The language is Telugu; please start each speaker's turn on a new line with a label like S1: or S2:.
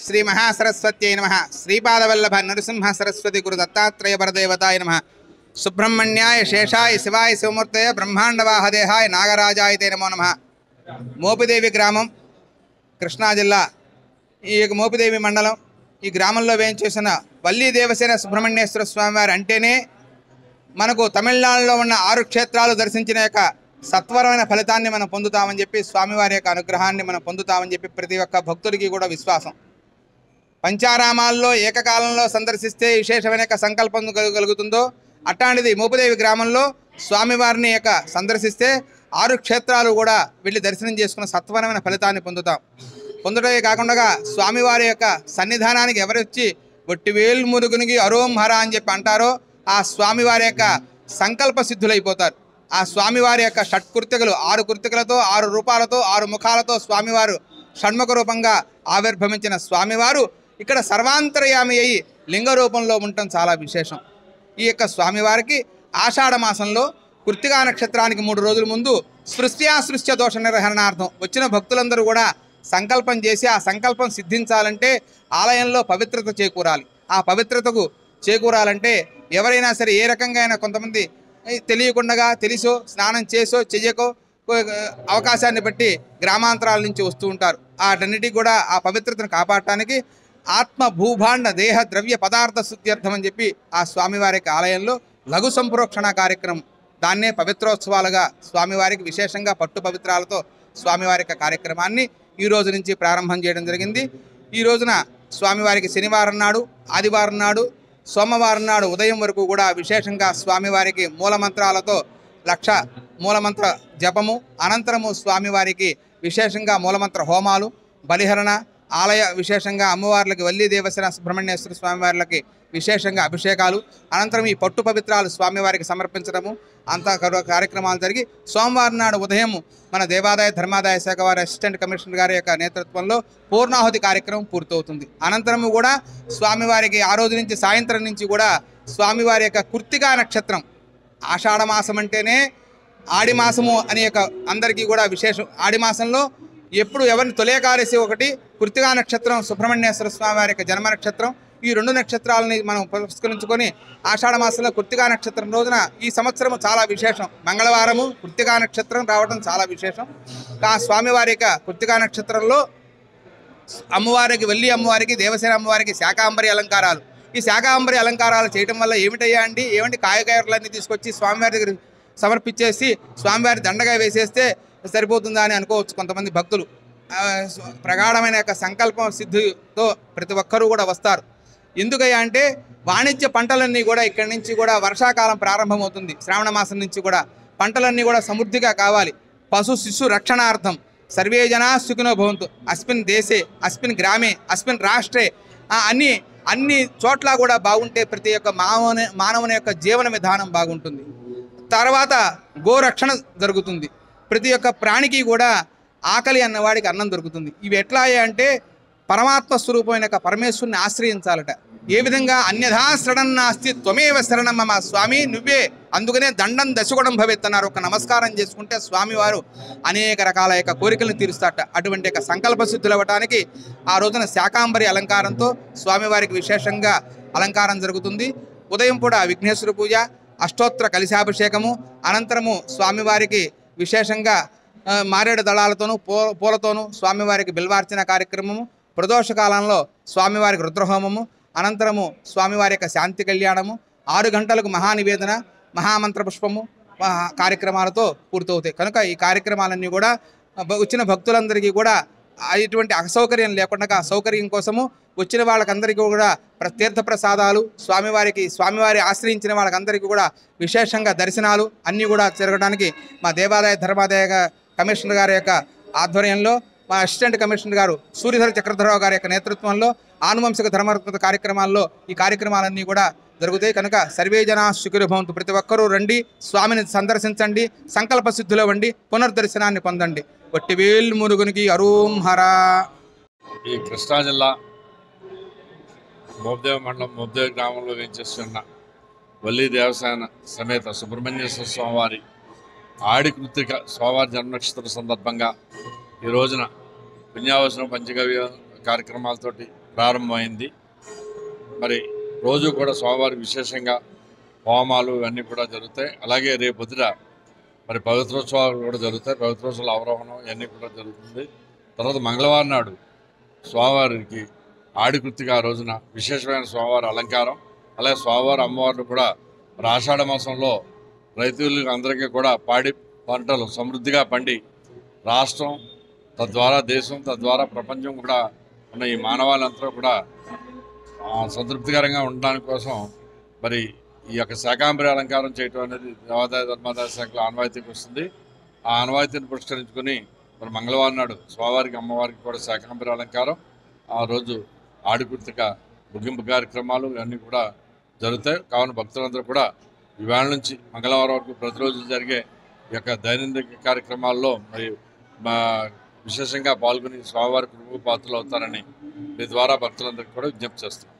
S1: श्री महासरस्वत्यै नमः। श्रीपादवल्लभ नरसिंह सरस्वती गुरु दत्तात्रेय परदेवताय नमः। सुब्रह्मण्याय शेषाय शिवाय शिवमूर्तये ब्रह्मांडवाहदेहाय नागराजाय ते नमो नमः। మోపిదేవి గ్రామం కృష్ణా జిల్లా ఈ మోపిదేవి మండలం ఈ గ్రామంలో వేయించేసిన వల్లి దేవసేన సుబ్రహ్మణ్యేశ్వర స్వామి వారు అంటేనే మనకు తమిళనాడులో ఉన్న 6 క్షేత్రాలు దర్శించిన యొక్క సత్వరమైన ఫలితాన్ని మనం పొందుతామని చెప్పి స్వామివారి యొక్క అనుగ్రహాన్ని మనం పొందుతామని చెప్పి ప్రతి ఒక్క భక్తుడికి కూడా విశ్వాసం. పంచారామాల్లో ఏకకాలంలో సందర్శిస్తే విశేషమైన సంకల్పం కలుగుతుందో అట్లాంటిది మోపిదేవి గ్రామంలో స్వామివారిని యొక్క సందర్శిస్తే 6 క్షేత్రాలు కూడా వెళ్ళి దర్శనం చేసుకున్న సత్వరమైన ఫలితాన్ని పొందడమే కాకుండా స్వామివారి యొక్క సన్నిధానానికి ఎవరు వచ్చి ఒట్టివేలు మురుగునికి అరోం హర అని చెప్పి అంటారో ఆ స్వామివారి యొక్క సంకల్ప సిద్ధులైపోతారు. ఆ స్వామివారి యొక్క షట్కృత్యకులు 6 కృత్యకులతో 6 రూపాలతో 6 ముఖాలతో స్వామివారు షణ్ముఖ రూపంగా ఆవిర్భవించిన స్వామివారు ఇక్కడ సర్వాంతర్యామి అయి లింగ రూపంలో ఉండటం చాలా విశేషం. ఈ యొక్క స్వామివారికి ఆషాఢ మాసంలో కృత్తికా నక్షత్రానికి 3 రోజుల ముందు సృష్ట్యాసృష్ట్య దోష నిర్వహణార్థం వచ్చిన భక్తులందరూ కూడా సంకల్పం చేసి ఆ సంకల్పం సిద్ధించాలంటే ఆలయంలో పవిత్రత చేకూరాలి. ఆ పవిత్రతకు చేకూరాలంటే ఎవరైనా సరే ఏ రకంగా అయినా కొంతమంది తెలియకుండా తెలుసో స్నానం చేసో చెయ్యకో అవకాశాన్ని బట్టి గ్రామాంతరాల నుంచి వస్తూ ఉంటారు. వాటన్నిటికీ కూడా ఆ పవిత్రతను కాపాడటానికి ఆత్మ భూభాండ దేహ ద్రవ్య పదార్థ శుద్ధ్యర్థం అని చెప్పి ఆ స్వామివారి ఆలయంలో లఘు సంప్రోక్షణ కార్యక్రమం దాన్నే పవిత్రోత్సవాలుగా స్వామివారికి విశేషంగా పట్టు పవిత్రాలతో స్వామివారి కార్యక్రమాన్ని ఈ రోజు నుంచి ప్రారంభం చేయడం జరిగింది. ఈ రోజున స్వామివారికి శనివారం నాడు ఆదివారం నాడు సోమవారం నాడు ఉదయం వరకు కూడా విశేషంగా స్వామివారికి మూలమంత్రాలతో 1,00,000 మూలమంత్ర జపము అనంతరము స్వామివారికి విశేషంగా మూలమంత్ర హోమాలు బలిహరణ ఆలయ విశేషంగా అమ్మవార్లకి వల్లి దేవసేన సుబ్రహ్మణ్యేశ్వర స్వామివార్లకి విశేషంగా అభిషేకాలు, అనంతరం ఈ పట్టు పవిత్రాలు స్వామివారికి సమర్పించడము అంతా కార్యక్రమాలు జరిగి సోమవారం నాడు ఉదయం మన దేవాదాయ ధర్మాదాయ శాఖ వారి అసిస్టెంట్ కమిషనర్ గారి యొక్క నేతృత్వంలో పూర్ణాహుతి కార్యక్రమం పూర్తవుతుంది. అనంతరము కూడా స్వామివారికి ఆ రోజు నుంచి సాయంత్రం నుంచి కూడా స్వామివారి యొక్క కృత్తికా నక్షత్రం, ఆషాఢ మాసం అంటేనే ఆడి మాసము అనే యొక్క అందరికీ కూడా విశేషం. ఆడి మాసంలో ఎప్పుడు ఎవరిని తొలేకాదశి ఒకటి, కృత్తికా నక్షత్రం సుబ్రహ్మణ్యేశ్వర స్వామి వారి యొక్క జన్మ నక్షత్రం. ఈ రెండు నక్షత్రాలని మనం పురస్కరించుకొని ఆషాఢ మాసంలో కృత్తికా నక్షత్రం రోజున ఈ సంవత్సరం చాలా విశేషం. మంగళవారము కృత్తికా నక్షత్రం రావడం చాలా విశేషం. ఆ స్వామివారి యొక్క కృత్తికా నక్షత్రంలో అమ్మవారికి, వల్లి అమ్మవారికి, దేవసేన అమ్మవారికి శాకాంబరి అలంకారాలు. ఈ శాకాంబరి అలంకారాలు చేయడం వల్ల ఏమిటయ్యా అండి, కాయకాయలన్నీ తీసుకొచ్చి స్వామివారి దగ్గర సమర్పించేసి స్వామివారి దండగా వేసేస్తే సరిపోతుందా అని అనుకోవచ్చు కొంతమంది భక్తులు. ప్రగాఢమైన యొక్క సంకల్పం సిద్ధితో ప్రతి ఒక్కరూ కూడా వస్తారు. ఎందుకయ్యా అంటే వాణిజ్య పంటలన్నీ కూడా ఇక్కడి నుంచి కూడా వర్షాకాలం ప్రారంభమవుతుంది. శ్రావణ మాసం నుంచి కూడా పంటలన్నీ కూడా సమృద్ధిగా కావాలి. పశు శిశు రక్షణార్థం సర్వే జనా సుఖినో భవంతు అస్మిన్ దేశే అస్మిన్ గ్రామే అస్మిన్ రాష్ట్రే అన్ని చోట్ల కూడా బాగుంటే ప్రతి ఒక్క మానవుని యొక్క జీవన విధానం బాగుంటుంది. తర్వాత గోరక్షణ జరుగుతుంది. ప్రతి ఒక్క ప్రాణికి కూడా ఆకలి అన్నవాడికి అన్నం దొరుకుతుంది. ఇవి ఎట్లా అంటే పరమాత్మ స్వరూపమైన పరమేశ్వరుని ఆశ్రయించాలట. ఏ విధంగా అన్యథా శరణం నాస్తి త్వమేవ శరణం మమ, స్వామి నువ్వే, అందుకనే దండం దశగుణం భవేత్ అన్నారు. ఒక నమస్కారం చేసుకుంటే స్వామివారు అనేక రకాల యొక్క కోరికలను తీరుస్తారట. అటువంటి యొక్క సంకల్ప సిద్ధులు అవ్వటానికి ఆ రోజున శాకాంబరి అలంకారంతో స్వామివారికి విశేషంగా అలంకారం జరుగుతుంది. ఉదయం కూడా విఘ్నేశ్వర పూజ, అష్టోత్తర కలశాభిషేకము, అనంతరము స్వామివారికి విశేషంగా మారేడు దళాలతోనూ పూలతోనూ స్వామివారికి బిల్వార్చన కార్యక్రమము, ప్రదోష కాలంలో స్వామివారికి రుద్రహోమము, అనంతరము స్వామివారి యొక్క శాంతి కళ్యాణము, 6 గంటలకు మహానివేదన, మహామంత్ర పుష్పము కార్యక్రమాలతో పూర్తవుతాయి. కనుక ఈ కార్యక్రమాలన్నీ కూడా వచ్చిన భక్తులందరికీ కూడా ఎటువంటి అసౌకర్యం లేకుండా సౌకర్యం కోసము వచ్చిన వాళ్ళకందరికీ కూడా తీర్థ ప్రసాదాలు, స్వామివారి ఆశ్రయించిన వాళ్ళకందరికీ కూడా విశేషంగా దర్శనాలు అన్నీ కూడా జరగడానికి మా దేవాదాయ ధర్మాదాయ కమిషనర్ గారి యొక్క ఆధ్వర్యంలో, మా అసిస్టెంట్ కమిషనర్ గారు సూర్యధర చక్రధరరావు గారి యొక్క నేతృత్వంలో ఆనువంశిక ధర్మరత్న కార్యక్రమాల్లో ఈ కార్యక్రమాలన్నీ కూడా జరుగుతాయి. కనుక సర్వే జనా సుఖినో భవంతు, ప్రతి ఒక్కరూ రండి, స్వామిని సందర్శించండి, సంకల్ప సిద్ధులు అవ్వండి, పునర్దర్శనాన్ని పొందండి. వట్టివేల్ మురుగునికి అరూం హరా.
S2: ఈ కృష్ణా జిల్లా మోబ్దేవ మండలం మోబ్దేవ గ్రామంలో వేంచేస్తున్న వల్లి దేవసేన సమేత సుబ్రహ్మణ్యేశ్వర స్వామివారి ఆడి కృత్తిక స్వామివారి జన్మనక్షత్ర సందర్భంగా ఈ రోజున పుణ్యావసరం పంచగవ్య కార్యక్రమాలతోటి ప్రారంభమైంది. మరి రోజు కూడా స్వామివారికి విశేషంగా హోమాలు ఇవన్నీ కూడా జరుగుతాయి. అలాగే రేపు పొద్దున మరి పవిత్రోత్సవాలు కూడా జరుగుతాయి. పవిత్రోత్సవాల అవరోహణం ఇవన్నీ కూడా జరుగుతుంది. తర్వాత మంగళవారం నాడు స్వామివారికి ఆడి కృత్తిక ఆ రోజున విశేషమైన స్వామివారి అలంకారం, అలాగే స్వామివారి అమ్మవారిని కూడా మరి ఆషాఢ మాసంలో రైతులకు అందరికీ కూడా పాడి పంటలు సమృద్ధిగా పండి రాష్ట్రం, తద్వారా దేశం, తద్వారా ప్రపంచం కూడా ఉన్న ఈ మానవాళంతా కూడా సంతృప్తికరంగా ఉండడానికి కోసం మరి ఈ యొక్క శాకాంబరి అలంకారం చేయటం అనేది దేవాదాయ ధర్మాదాయ శాఖలో ఆనవాయితీకి వస్తుంది. ఆ ఆనవాయితీని పురస్కరించుకొని మరి మంగళవారం నాడు స్వామివారికి అమ్మవారికి కూడా శాకాంబరి అలంకారం, ఆ రోజు ఆడి కృత్తిక ముగింపు కార్యక్రమాలు ఇవన్నీ కూడా జరుగుతాయి. కావున భక్తులందరూ కూడా ఇవాళ నుంచి మంగళవారం వరకు ప్రతిరోజు జరిగే ఈ యొక్క దైనందిక కార్యక్రమాల్లో మరి విశేషంగా పాల్గొని స్వామివారి కృపకు పాత్రలు అవుతారని మీ ద్వారా భక్తులందరికీ కూడా విజ్ఞప్తి చేస్తున్నాం.